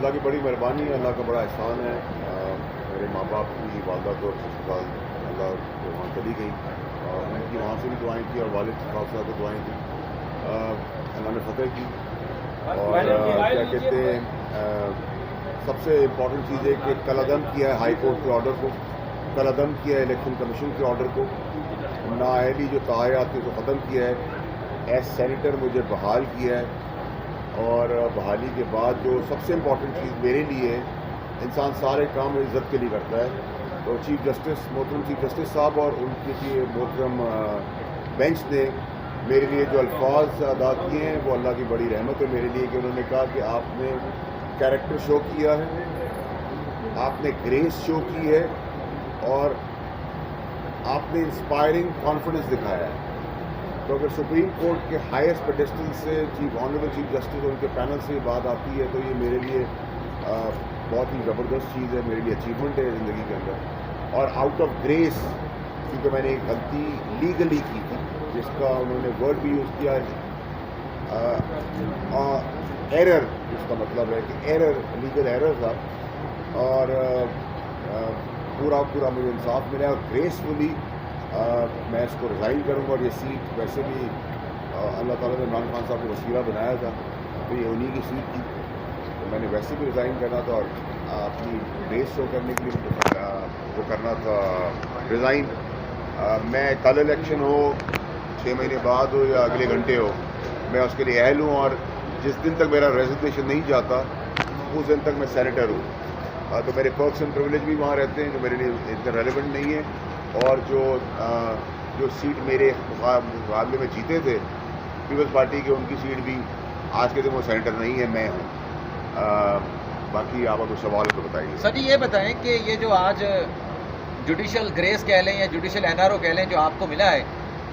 اللہ کی بڑی مہربانی ہے, اللہ کا بڑا احسان ہے. میرے ماں باپ کی والدہ تو سال اللہ کو وہاں چلی گئی, اور ان کی وہاں سے بھی دعائیں تھیں, اور والد صاحب صاحب کو دعائیں تھیں. اللہ نے فتح کی. اور کیا کہتے ہیں, سب سے امپورٹنٹ چیز ہے کہ کل عدم کیا ہے ہائی کورٹ کے آرڈر کو, کل عدم کیا ہے الیکشن کمیشن کے آرڈر کو, نااہلی جو تاحیات تھے کو ختم کیا ہے, ایز سینیٹر مجھے بحال کیا ہے. اور بحالی کے بعد جو سب سے امپورٹنٹ چیز میرے لیے ہے, انسان سارے کام عزت کے لیے کرتا ہے, تو چیف جسٹس محترم چیف جسٹس صاحب اور ان کے محترم بینچ نے میرے لیے جو الفاظ ادا کیے ہیں وہ اللہ کی بڑی رحمت ہے میرے لیے, کہ انہوں نے کہا کہ آپ نے کیریکٹر شو کیا ہے, آپ نے گریس شو کی ہے, اور آپ نے انسپائرنگ کانفیڈنس دکھایا ہے. تو اگر سپریم کورٹ کے ہائیسٹ پیڈسٹل سے آنریبل چیف جسٹس اور ان کے پینل سے یہ بات آتی ہے, تو یہ میرے لیے بہت ہی زبردست چیز ہے, میرے لیے اچیومنٹ ہے زندگی کے اندر. اور آؤٹ آف گریس, کیونکہ میں نے ایک غلطی لیگلی کی تھی, جس کا انہوں نے ورڈ بھی یوز کیا ہے ایرر, جس کا مطلب ہے کہ ایرر, لیگل ایرر تھا, اور پورا مجھے انصاف ملا, اور گریسفلی میں اس کو ریزائن کروں گا. اور یہ سیٹ ویسے بھی اللہ تعالیٰ نے عمران خان صاحب کو وسیلہ بنایا تھا, تو یہ انہی کی سیٹ تھی, تو میں نے ویسے بھی ریزائن کرنا تھا, اور اپنی ریس شو کرنے کے لیے وہ کرنا تھا ریزائن. میں کل الیکشن ہو, 6 مہینے بعد ہو, یا اگلے گھنٹے ہو, میں اس کے لیے اہل ہوں. اور جس دن تک میرا ریزگنیشن نہیں جاتا اس دن تک میں سینیٹر ہوں. تو میرے پرکس اینڈ پریولیج بھی وہاں رہتے ہیں جو میرے لیے اتنا ریلیونٹ نہیں ہے, اور جو سیٹ میرے مقابلے میں جیتے تھے پیپلز پارٹی کے, ان کی سیٹ بھی آج کے دن وہ سینیٹر نہیں ہے, میں ہوں. باقی آپ کو سوال تو بتائیے. سر جی یہ بتائیں کہ یہ جو آج جوڈیشل گریس کہہ لیں یا جوڈیشل این آر او کہہ لیں جو آپ کو ملا ہے,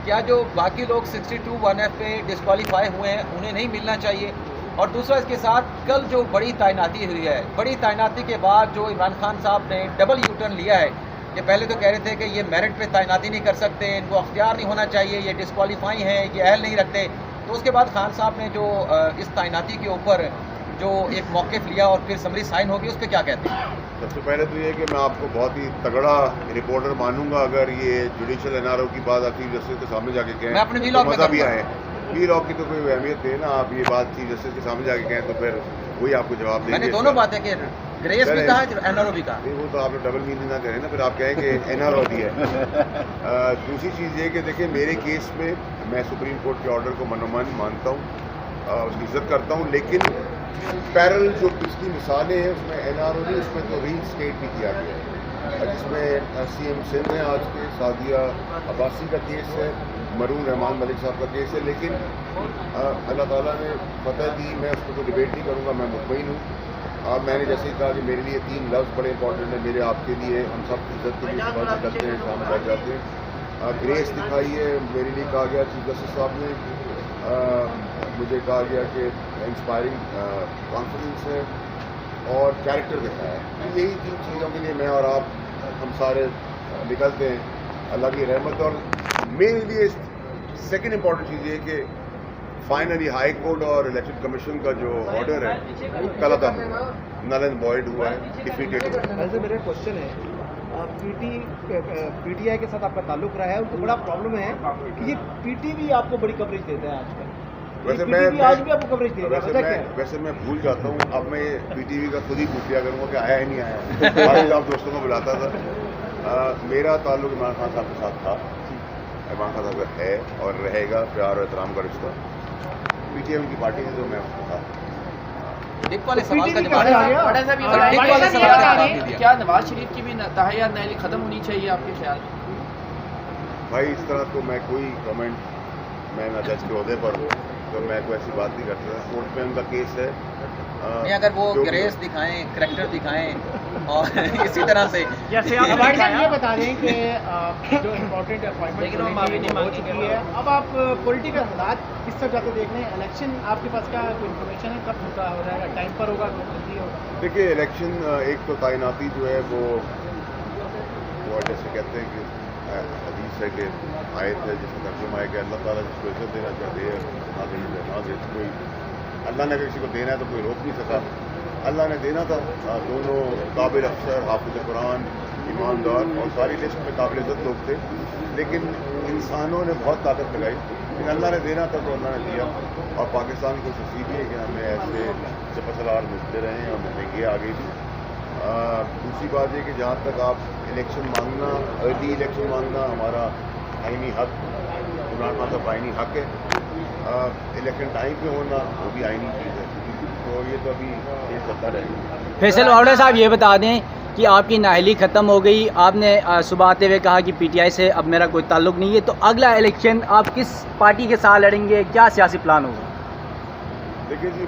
کیا جو باقی لوگ 62(1)(f) پہ ڈسکوالیفائی ہوئے ہیں انہیں نہیں ملنا چاہیے؟ اور دوسرا اس کے ساتھ کل جو بڑی تعیناتی ہوئی ہے, بڑی تعیناتی کے بعد جو عمران خان صاحب نے ڈبل یو ٹرن لیا ہے, کہ پہلے تو کہہ رہے تھے کہ یہ میرٹ پہ تعیناتی نہیں کر سکتے, ان کو اختیار نہیں ہونا چاہیے, یہ ڈسکوالیفائی ہیں, یہ اہل نہیں رکھتے, تو اس کے بعد خان صاحب نے جو اس تعیناتی کے اوپر جو ایک موقف لیا اور پھر سمری سائن ہوگی, اس پہ کیا کہتے ہیں؟ سب سے پہلے تو یہ کہ میں آپ کو بہت ہی تگڑا رپورٹر مانوں گا اگر یہ جوڈیشل این آر او کی بات چیف جسٹس کے سامنے جا کے کہیں, میں اپنے وی لاگ میں مزہ بھی آئے. وی لاگ کی تو کوئی اہمیت ہے نا, آپ یہ بات چیف جسٹس کے سامنے جا کے کہیں تو پھر وہی آپ کو جواب دیں گے. میں نے دونوں باتیں کہ گریس بھی کہا, این آر او بھی کہا. وہ تو آپ نے ڈبل میننگ نہ کریں نا, پھر آپ کہیں کہ این آر او بھی ہے. دوسری چیز یہ کہ دیکھیں میرے کیس میں میں سپریم کورٹ کے آرڈر کو منومان مانتا ہوں, اس کی عزت کرتا ہوں, لیکن پیرل جو پچھلی مثالیں ہیں اس میں این آر او نہیں, اس میں تو ری اسٹیٹ بھی کیا گیا ہے, جس میں سی ایم سندھ ہیں آج کے, سعدیہ عباسی کا کیس ہے, مرون رحمان ملک صاحب کا کیس ہے, لیکن اللہ تعالیٰ نے فتح دی. میں اس کو تو ڈبیٹ نہیں کروں گا, میں مطمئن ہوں. اب میں نے جیسے ہی کہا کہ میرے لیے 3 لفظ بڑے امپورٹنٹ ہیں, میرے آپ کے لیے, ہم سب عزت کے لیے صبح کرتے ہیں, شام بیٹھ جاتے ہیں. گریس دکھائی ہے, میرے لیے کہا گیا چیف جسٹس صاحب نے, مجھے کہا گیا کہ انسپائرنگ کانفیڈنس ہے, اور کیریکٹر دکھایا ہے. یہی 3 چیزوں کے لیے میں اور آپ ہم سارے نکلتے ہیں, اللہ کی رحمت. اور میرے لیے سیکنڈ امپورٹنٹ چیز یہ کہ فائنلی ہائی کورٹ اور الیکشن کمیشن کا جو آرڈر ہے وہ کل عدم ہوا, نل اینڈ وائڈ ہوا ہے, ڈیفیٹیڈ ہوا ہے. ایسے میرا کوشچن ہے, پی ٹی آئی کے ساتھ آپ کا تعلق رہا ہے, ان کو بڑا پرابلم ہے کہ یہ پی ٹی وی آپ کو بڑی کوریج دیتا ہے آج کل. ویسے میں بھول جاتا ہوں, اب میں پی ٹی وی کا خود ہی پوچھ لیا کروں گا کہ آیا ہی نہیں آیا. آپ دوستوں کو بلاتا تھا. میرا تعلق عمران خان صاحب کے ساتھ تھا, عمران خان صاحب کا ہے اور رہے گا, پیار اور احترام کا رشتہ. پی ٹی ایم کی پارٹی سے تو میں اس کو تھا. کیا نواز شریف کی بھی تاحیات نااہلی ختم ہونی چاہیے آپ کے خیال میں؟ بھائی اس طرح تو میں کوئی کمنٹ, میں نہ جج کے عہدے پر ہوں تو میں کوئی ایسی بات نہیں کرتا. کورٹ میں ان کا کیس ہے, اگر وہ گریس دکھائیں, کریکٹر دکھائیں, اور اسی طرح سے جیسے آپ یہ بتا دیں کہ جو امپورٹنٹ اپوائنٹمنٹ ہو چکی ہے, اب آپ پولیٹیکل حالات کس طرح جاتے دیکھ لیں, الیکشن آپ کے پاس کیا کوئی انفارمیشن ہے, کب ہوتا ہو رہا ہے, ٹائم پر ہوگا, جلدی ہوگا؟ دیکھیے الیکشن ایک تو تعیناتی جو ہے وہ جیسے کہتے ہیں کہ حدیث ہے کہ آیت ہے جس میں ترجمہ ہے کہ اللہ تعالیٰ جس کو عزت دینا چاہتے ہیں نہ دے, کوئی اللہ نے اگر کسی کو دینا ہے تو کوئی روک نہیں سکا. اللہ نے دینا تھا. دونوں قابل افسر, حافظ قرآن, ایماندار اور ساری لسٹ میں قابل عزت لوگ تھے, لیکن انسانوں نے بہت طاقت لگائی. لیکن اللہ نے دینا تھا تو اللہ نے دیا. اور پاکستان کو نصیب ہے کہ ہمیں ایسے چپسلار ملتے رہے اور ملیں گے آگے بھی. دوسری بات یہ کہ جہاں تک آپ الیکشن مانگنا, ارلی الیکشن مانگنا ہمارا آئینی حق, عمران خان صاحب آئینی حق ہے. الیکشن ٹائم پہ ہونا وہ بھی آئینی چیز ہے. تو یہ تو ابھی یہ چلتا رہے گا. فیصل واوڈا صاحب یہ بتا دیں کہ آپ کی نااہلی ختم ہو گئی, آپ نے صبح آتے ہوئے کہا کہ پی ٹی آئی سے اب میرا کوئی تعلق نہیں ہے, تو اگلا الیکشن آپ کس پارٹی کے ساتھ لڑیں گے, کیا سیاسی پلان ہوگا؟ دیکھیے جی,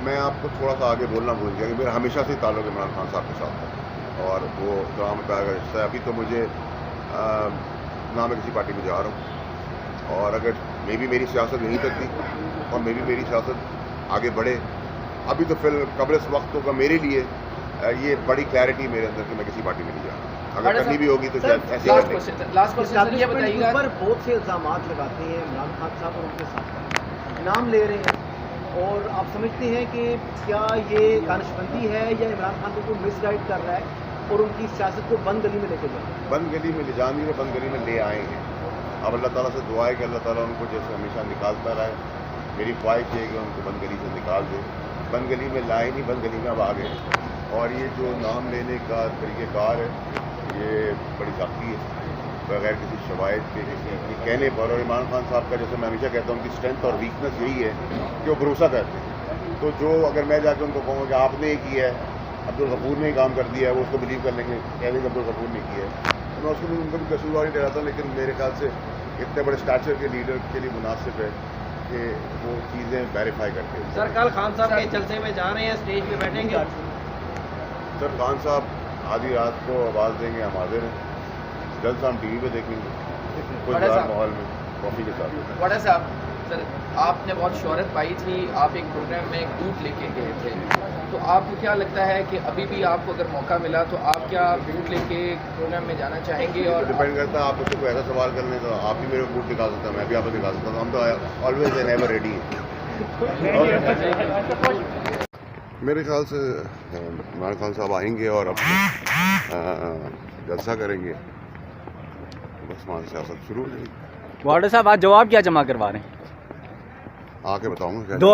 میں آپ کو تھوڑا سا آگے بولنا بھول گیا کہ میرا ہمیشہ سے تعلق عمران خان صاحب کے ساتھ تھا اور وہ ڈرامے کا حصہ ہے. ابھی تو مجھے نہ میں کسی پارٹی میں جا رہا ہوں, اور اگر میری سیاست یہیں تک تھی اور میری سیاست آگے بڑھے. ابھی تو قبل اس وقت ہوگا میرے لیے یہ بڑی کلیئرٹی میرے اندر کہ میں کسی پارٹی میں نہیں جا رہا. اگر کرنی بھی ہوگی تو شاید ایسی لاسٹ کوشچن یہ بتائیے گا, پر بہت سے الزامات لگاتے ہیں عمران خان صاحب اور ان کے ساتھ نام لے رہے ہیں, اور آپ سمجھتے ہیں کہ کیا یہ دانشمندی ہے یا عمران خان کو مس گائیڈ کر رہا ہے اور ان کی سیاست کو بند گلی میں لے کے جا رہا ہے؟ بند گلی میں لے جانے میں بند گلی میں لے آئے ہیں. اب اللہ تعالیٰ سے دعا ہے کہ اللہ تعالیٰ ان کو جیسے ہمیشہ نکالتا رہے. میری خواہش ہے کہ ان کو بند گلی سے نکال دے. بند گلی میں لائے نہیں, بند گلی میں اب آ گئے. اور یہ جو نام لینے کا طریقہ کار ہے یہ بڑی سختی ہے, بغیر کسی شواہد کے کسی کہنے پر. اور عمران خان صاحب کا جیسے میں ہمیشہ کہتا ہوں ان کی اسٹرینتھ اور ویکنس یہی ہے کہ وہ بھروسہ کرتے ہیں. تو جو اگر میں جا کے ان کو کہوں کہ آپ نے یہ کیا ہے, عبدالغفور نے یہ کام کر دیا ہے, وہ اس کو بلیو کر لیں گے, کہہ دیں گے عبدالغفور نے کیا ہے. میں اس کو ان کو بھی قصوروار نہیں ٹھہراتا, لیکن میرے خیال سے اتنے بڑے اسٹیچر کے لیڈر کے لیے مناسب ہے کہ وہ چیزیں ویریفائی کرتے ہیں. سر کل خان صاحب کے جلسے میں جا رہے ہیں, اسٹیج پہ بیٹھیں گے. سر خان صاحب آدھی رات کو آواز دیں گے, ہم حاضر ہیں. جلسہ ہم ٹی وی پہ دیکھیں گے خوشگوار ماحول میں کافی کے ساتھ. واڈا صاحب, سر آپ نے بہت شہرت پائی تھی, آپ ایک پروگرام میں ایک بوٹ لے کے گئے تھے, تو آپ کو کیا لگتا ہے کہ ابھی بھی آپ کو اگر موقع ملا تو آپ کیا بوٹ لے کے پروگرام میں جانا چاہیں گے؟ اور ڈپینڈ کرتا ہے, آپ اس کو کوئی ایسا سوال کر لیں تو آپ بھی میرے کو بوٹ دکھا سکتا ہوں, میں بھی آپ کو دکھا سکتا ہوں. ہم تو آلویز اینڈ ایور ریڈی ہیں. میرے خیال سے عمران خان صاحب آئیں گے اور اب جلسہ کریں گے, بس ہماری سیاست شروع ہو جائے گی. واڈا صاحب آج جواب کیا جمع کروا رہے ہیں؟ آ کے بتاؤں گا. دو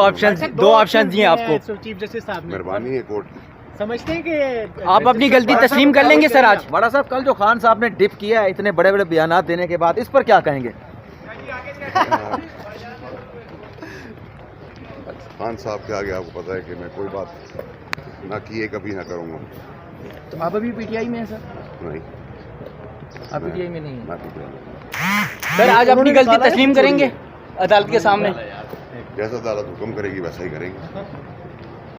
آپشن دیے آپ کو چیف جسٹس صاحب نے. مہربانی ہے کورٹ کی. سمجھتے ہیں کہ آپ اپنی غلطی تسلیم کر لیں گے سر آج؟ واڈا صاحب کل جو خان صاحب نے ڈپ کیا ہے اتنے بڑے بڑے بیانات دینے کے بعد, اس پر کیا کہیں گے؟ خان صاحب کے آگے آپ کو پتہ ہے کہ میں کوئی بات نہ کیے کبھی نہ کروں گا. تو آپ ابھی پی ٹی آئی میں ہیں سر؟ نہیں, آپ پی ٹی آئی میں نہیں ہیں. میں پی ٹی آئی میں. سر آج اپنی غلطی تسلیم کریں گے عدالت کے سامنے؟ جیسا عدالت حکم کرے گی ویسا ہی کریں گے.